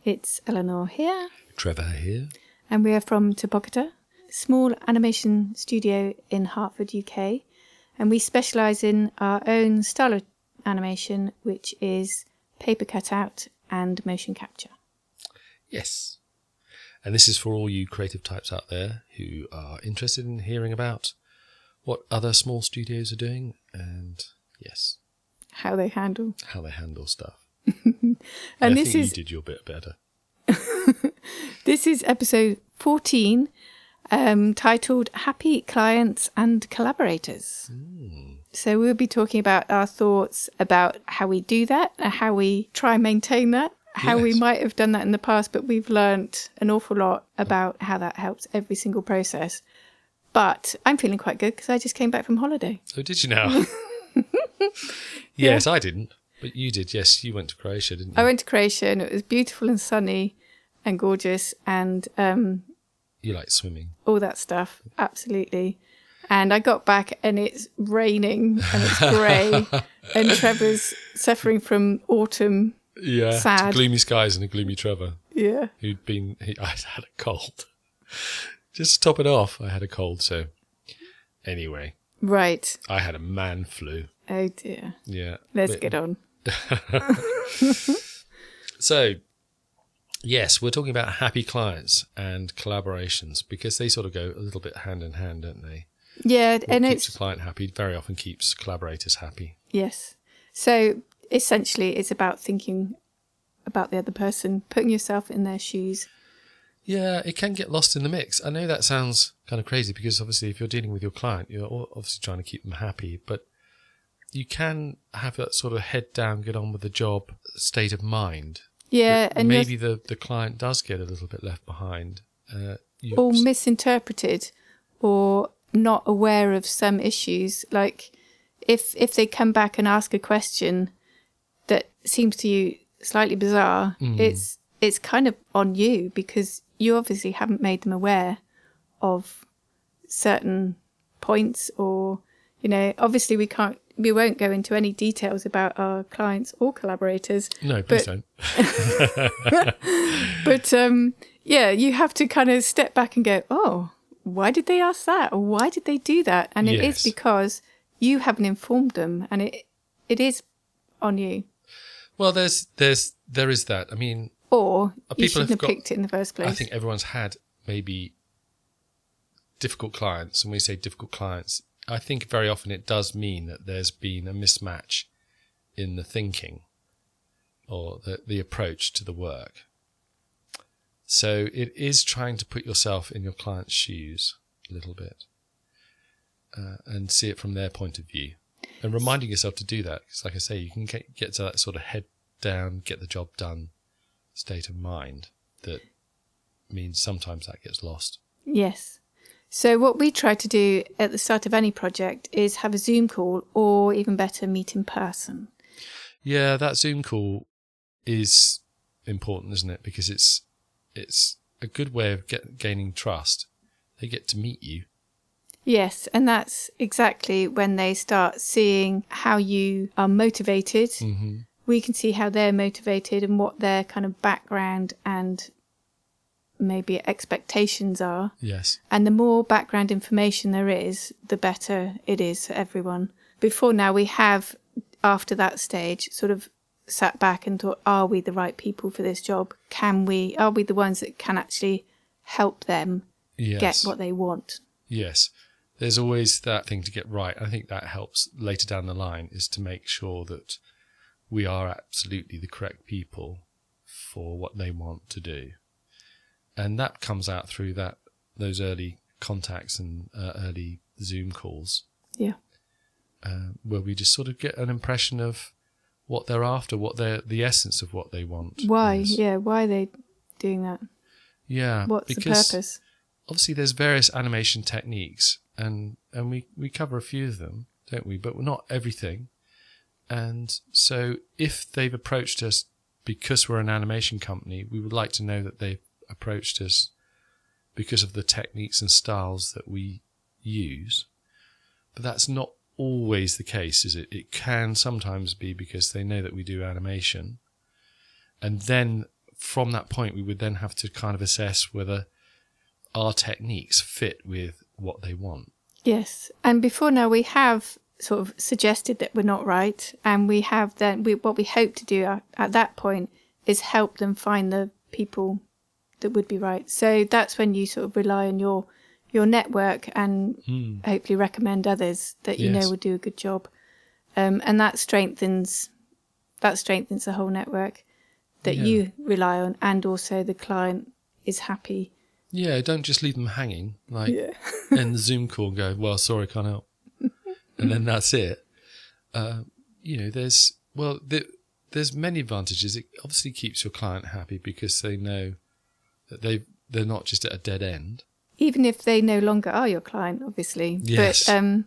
It's Eleanor here. Trevor here. And we are from Topocata, a small animation studio in Hertford, UK. And we specialise in our own style of animation, which is paper cutout and motion capture. Yes. And this is for all you creative types out there who are interested in hearing about what other small studios are doing and, yes, how they handle stuff. And I think you did your bit better. This is episode 14, titled Happy Clients and Collaborators. So we'll be talking about our thoughts about how we do that, how we try and maintain that, how we might have done that in the past, but we've learnt an awful lot about how that helps every single process. But I'm feeling quite good because I just came back from holiday. Oh, did you now? Yes, I didn't. But you did, yes. You went to Croatia, didn't you? I went to Croatia and it was beautiful and sunny and gorgeous and... you like swimming. All that stuff, absolutely. And I got back and it's raining and it's grey and Trevor's suffering from autumn. Yeah, sad. Gloomy skies and a gloomy Trevor. Yeah. I had a cold. Just to top it off, I had a cold, so... Anyway. Right. I had a man flu. Oh dear. Yeah. Let's get on. So, yes, we're talking about happy clients and collaborations because they sort of go a little bit hand in hand, don't they? Yeah, What keeps a client happy very often keeps collaborators happy. Yes. So, essentially, it's about thinking about the other person, putting yourself in their shoes. Yeah, it can get lost in the mix. I know that sounds kind of crazy because obviously if you're dealing with your client, you're obviously trying to keep them happy, but you can have that sort of head down, get on with the job state of mind. Yeah. And maybe the client does get a little bit left behind. Or misinterpreted or not aware of some issues. Like if they come back and ask a question that seems to you slightly bizarre, it's kind of on you because you obviously haven't made them aware of certain points or, obviously we won't go into any details about our clients or collaborators. No, please don't. But, you have to kind of step back and go, oh, why did they ask that? Or why did they do that? And it is because you haven't informed them and it is on you. Well, there is that. I mean... Or you shouldn't have picked it in the first place. I think everyone's had maybe difficult clients. And when we say difficult clients, I think very often it does mean that there's been a mismatch in the thinking or the approach to the work. So it is trying to put yourself in your client's shoes a little bit and see it from their point of view. And reminding yourself to do that. Because like I say, you can get to that sort of head down, get the job done state of mind that means sometimes that gets lost. Yes. So what we try to do at the start of any project is have a Zoom call or even better, meet in person. Yeah, that Zoom call is important, isn't it? Because it's a good way of gaining trust. They get to meet you. Yes, and that's exactly when they start seeing how you are motivated. Mm-hmm. We can see how they're motivated and what their kind of background and maybe expectations are. Yes. And the more background information there is, the better it is for everyone. Before now, we have, after that stage, sort of sat back and thought, are we the right people for this job? Are we the ones that can actually help them get what they want? Yes. There's always that thing to get right. I think that helps later down the line is to make sure that we are absolutely the correct people for what they want to do. And that comes out through those early contacts and early Zoom calls. Yeah. Where we just sort of get an impression of what they're after, what the essence of what they want. Why? Yeah, why are they doing that? Yeah. What's the purpose? Obviously there's various animation techniques and we cover a few of them, don't we? But not everything. And so if they've approached us because we're an animation company, we would like to know that they've approached us because of the techniques and styles that we use. But that's not always the case, is it? It can sometimes be because they know that we do animation. And then from that point, we would then have to kind of assess whether our techniques fit with what they want. Yes. And before now, we have sort of suggested that we're not right. And we have then, what we hope to do at that point is help them find the people that would be right. So that's when you sort of rely on your network and hopefully recommend others that you know would do a good job. And that strengthens the whole network that you rely on, and also the client is happy. Yeah, don't just leave them hanging, like end the Zoom call and go, well, sorry, can't help. And then that's it. There's many advantages. It obviously keeps your client happy because they know that they're not just at a dead end. Even if they no longer are your client, obviously. Yes. But,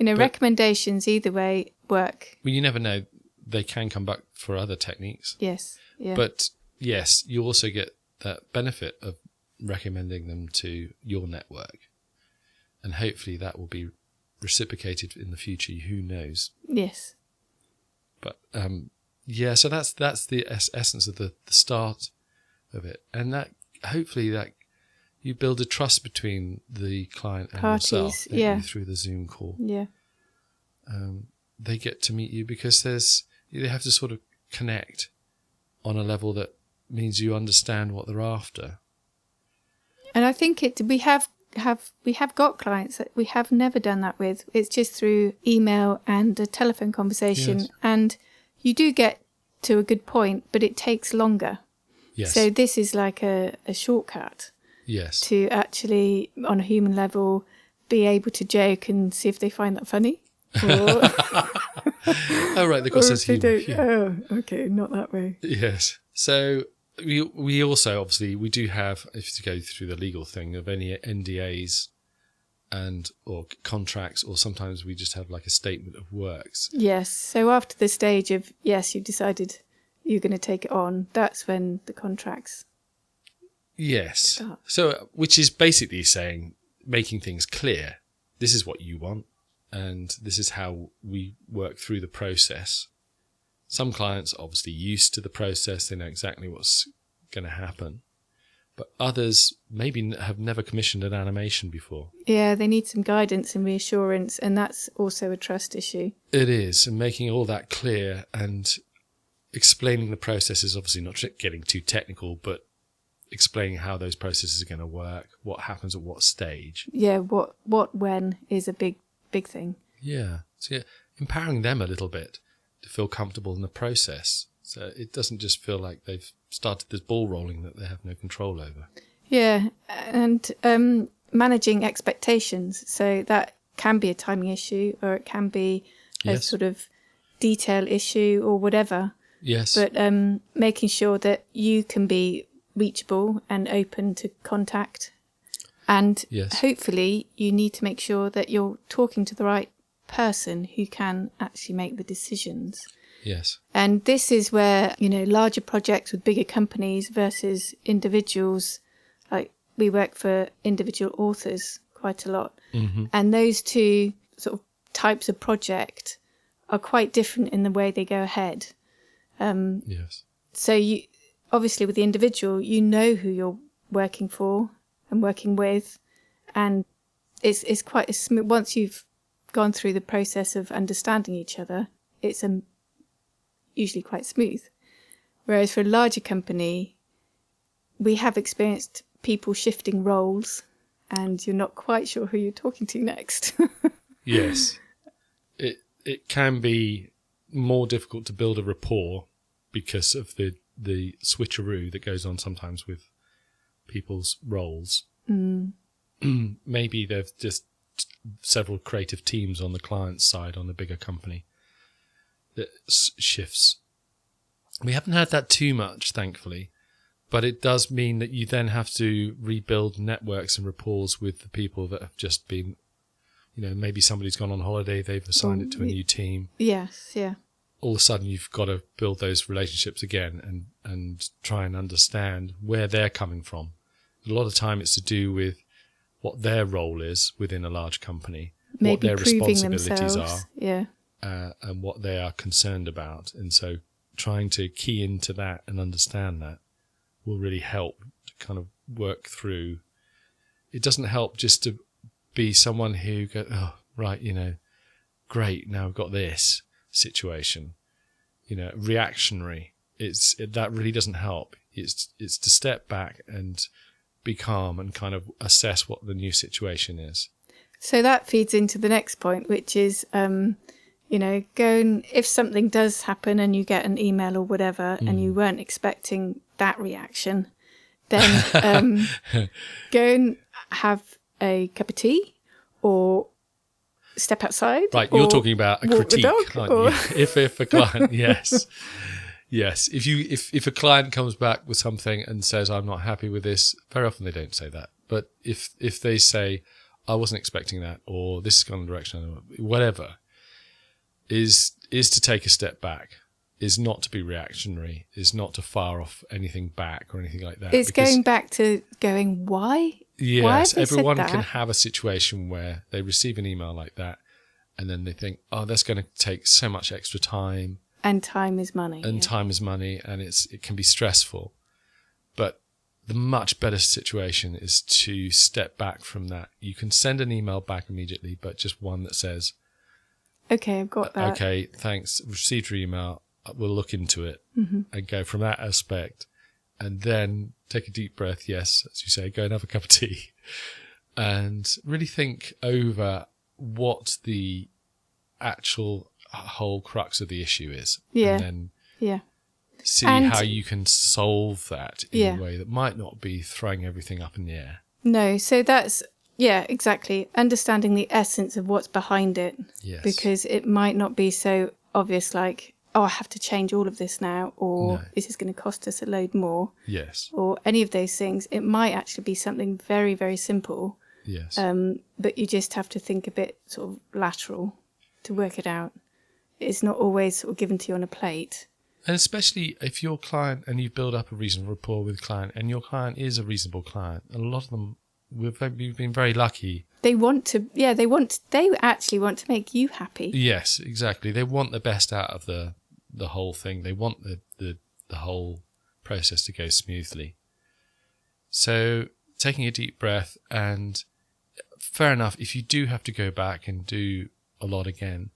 recommendations either way work. Well, you never know. They can come back for other techniques. Yes. Yeah. But yes, you also get that benefit of recommending them to your network. And hopefully that will be reciprocated in the future. Who knows? Yes. But so that's the essence of the start of it. And that hopefully that you build a trust between the client and yourself through the Zoom call. Yeah. They get to meet you because they have to sort of connect on a level that means you understand what they're after. And I think we have got clients that we have never done that with. It's just through email and a telephone conversation. Yes. And you do get to a good point, but it takes longer. Yes. So this is like a shortcut. Yes. To actually, on a human level, be able to joke and see if they find that funny. Or oh, right, they've got a sense of humour. Yeah. Oh, okay, not that way. Yes. So we also, obviously, we do have, if you go through the legal thing of any NDAs or contracts, or sometimes we just have like a statement of works. Yes. So after the stage of, yes, you've decided you're going to take it on, that's when the contracts start. So, which is basically saying, making things clear. This is what you want, and this is how we work through the process. Some clients are obviously used to the process. They know exactly what's going to happen. But others maybe have never commissioned an animation before. Yeah, they need some guidance and reassurance, and that's also a trust issue. It is, and making all that clear and explaining the process is obviously not getting too technical, but explaining how those processes are going to work, what happens at what stage. Yeah, what when is a big thing. Yeah. So empowering them a little bit to feel comfortable in the process. So it doesn't just feel like they've started this ball rolling that they have no control over. Yeah, and managing expectations. So that can be a timing issue, or it can be a sort of detail issue or whatever. Yes. But making sure that you can be reachable and open to contact. And hopefully you need to make sure that you're talking to the right person who can actually make the decisions. Yes. And this is where, larger projects with bigger companies versus individuals, like we work for individual authors quite a lot. Mm-hmm. And those two sort of types of project are quite different in the way they go ahead. Yes. So you obviously with the individual, you know who you're working for and working with, and it's quite a smooth. Once you've gone through the process of understanding each other, it's usually quite smooth. Whereas for a larger company, we have experienced people shifting roles, and you're not quite sure who you're talking to next. Yes, it can be more difficult to build a rapport because of the switcheroo that goes on sometimes with people's roles. Maybe there's just several creative teams on the client's side on a bigger company that shifts. We haven't had that too much, thankfully, but it does mean that you then have to rebuild networks and rapports with the people that have just been, maybe somebody's gone on holiday, they've assigned it to a new team. Yes, yeah. All of a sudden you've got to build those relationships again and try and understand where they're coming from. A lot of time it's to do with what their role is within a large company, maybe what their responsibilities themselves. And what they are concerned about. And so trying to key into that and understand that will really help to kind of work through. It doesn't help just to be someone who goes, oh, right, great, now I've got this situation, reactionary. That really doesn't help. It's to step back and be calm and kind of assess what the new situation is. So that feeds into the next point, which is, if something does happen and you get an email or whatever and you weren't expecting that reaction, then go and have a cup of tea or step outside. Right, you're talking about a critique, aren't you? If a client, yes. Yes, if a client comes back with something and says, I'm not happy with this, very often they don't say that. But if they say, I wasn't expecting that, or this has gone in the direction, whatever, is to take a step back, is not to be reactionary, is not to fire off anything back or anything like that. It's going back to going, why? Yes, why have they everyone said that? can have a situation where they receive an email like that and then they think, oh, that's going to take so much extra time. And time is money. And time is money, and it can be stressful. But the much better situation is to step back from that. You can send an email back immediately, but just one that says, okay, I've got that. Okay, thanks. Received your email. We'll look into it and go from that aspect. And then take a deep breath. Yes, as you say, go and have a cup of tea and really think over what the actual whole crux of the issue is. Yeah. And then see how you can solve that in a way that might not be throwing everything up in the air. No, so that's, exactly. Understanding the essence of what's behind it. Yes. Because it might not be so obvious like, oh, I have to change all of this now, or this is going to cost us a load more. Yes. Or any of those things. It might actually be something very, very simple. Yes. But you just have to think a bit sort of lateral to work it out. It's not always sort of given to you on a plate. And especially if your client, and you build up a reasonable rapport with the client, and your client is a reasonable client, and a lot of them, we've been very lucky. They actually want to make you happy. Yes, exactly. They want the best out of the whole thing. They want the whole process to go smoothly. So taking a deep breath, and fair enough, if you do have to go back and do a lot again,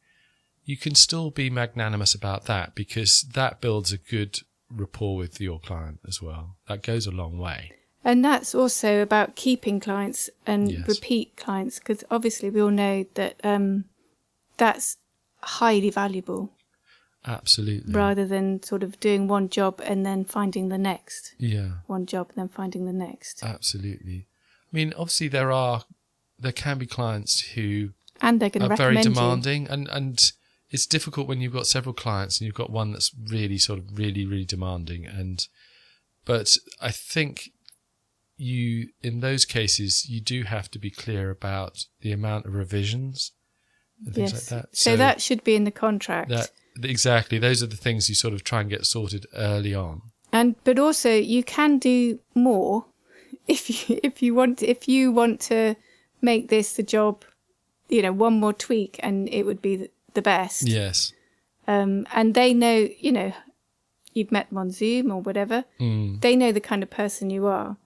you can still be magnanimous about that, because that builds a good rapport with your client as well. That goes a long way. And that's also about keeping clients and repeat clients, because obviously we all know that that's highly valuable. Absolutely. Rather than sort of doing one job and then finding the next. Yeah. One job and then finding the next. Absolutely. I mean, obviously there can be clients who and they're going to are very recommend demanding, and it's difficult when you've got several clients and you've got one that's really sort of really, really demanding. But I think in those cases, you do have to be clear about the amount of revisions and things like that. So that should be in the contract. Exactly. Those are the things you sort of try and get sorted early on. But also you can do more if you want to make this the job, one more tweak and it would be the best. Yes. And they know, you've met them on Zoom or whatever. They know the kind of person you are.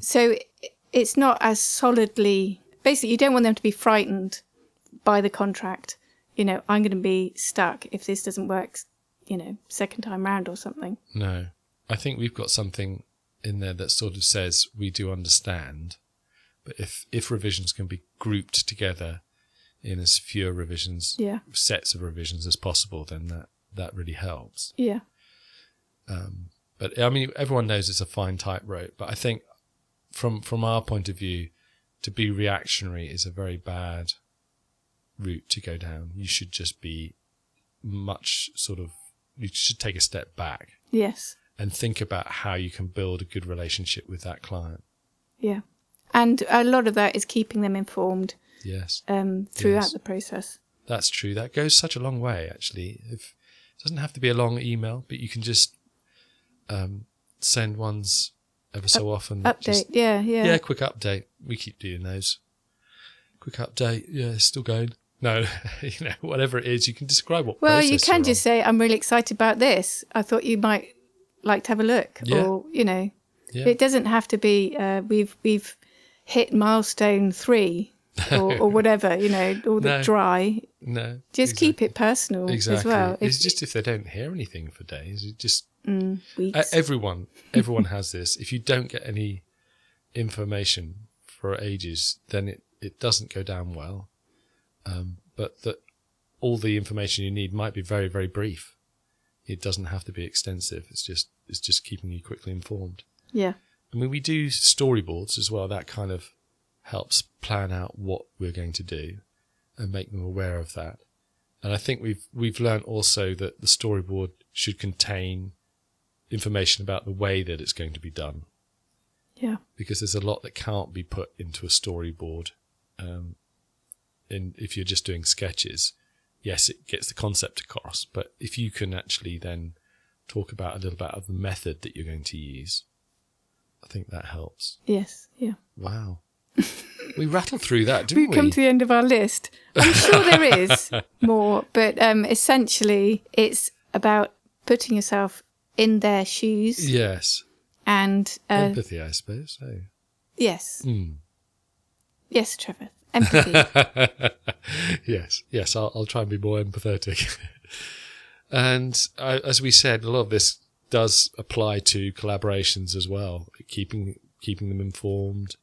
So it's not as solidly, basically you don't want them to be frightened by the contract. I'm going to be stuck if this doesn't work, second time round or something. No, I think we've got something in there that sort of says we do understand, but if revisions can be grouped together in as fewer revisions, sets of revisions as possible, then that really helps. Yeah. But I mean, everyone knows it's a fine tightrope, but I think from our point of view, to be reactionary is a very bad route to go down. You should just be you should take a step back. Yes. And think about how you can build a good relationship with that client. Yeah. And a lot of that is keeping them informed. Yes. Throughout the process. That's true. That goes such a long way, actually. It doesn't have to be a long email, but you can just send ones ever so often. Update, yeah. Yeah, quick update. We keep doing those. Quick update. Yeah, it's still going. No, whatever it is, you can describe what process you can you're just on. say, I'm really excited about this. I thought you might like to have a look. Yeah. Or, Yeah. It doesn't have to be we've hit milestone 3 or whatever, you know, all the No. dry. No. Just keep it personal Exactly. as well. It's just if they don't hear anything for days, it just Weeks. everyone has this. If you don't get any information for ages, then it doesn't go down well. But that all the information you need might be very, very brief. It doesn't have to be extensive. It's just keeping you quickly informed. Yeah. I mean, we do storyboards as well. That kind of helps plan out what we're going to do and make them aware of that. And I think we've learned also that the storyboard should contain information about the way that it's going to be done. Yeah. Because there's a lot that can't be put into a storyboard. If you're just doing sketches, yes, it gets the concept across. But if you can actually then talk about a little bit of the method that you're going to use, I think that helps. Yes. Yeah. Wow. We rattled through that, didn't we? We've come to the end of our list. I'm sure there is more, but essentially it's about putting yourself in their shoes. Yes. And empathy, I suppose. So. Yes. Yes, Trevor. Empathy. Yes. I'll try and be more empathetic. And as we said, a lot of this does apply to collaborations as well. Keeping them informed.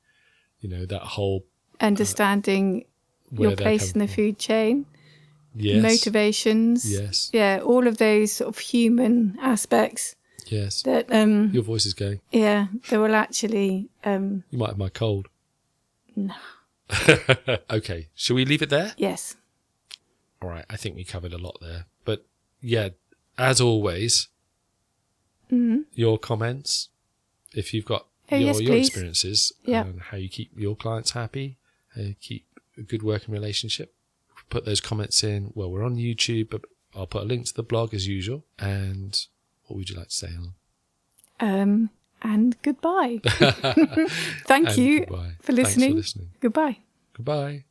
You know, that whole understanding your place in the food chain. Yes. Motivations. Yes. Yeah, all of those sort of human aspects. Yes. That your voice is going. Yeah, that will actually you might have my cold. No. Okay. Shall we leave it there? Yes. All right. I think we covered a lot there. But yeah, as always, your comments, if you've got your experiences and how you keep your clients happy, how you keep a good working relationship, put those comments in. Well, we're on YouTube, but I'll put a link to the blog as usual. And what would you like to say, Helen? And goodbye. Thank you for listening. Thanks for listening. Goodbye. Goodbye.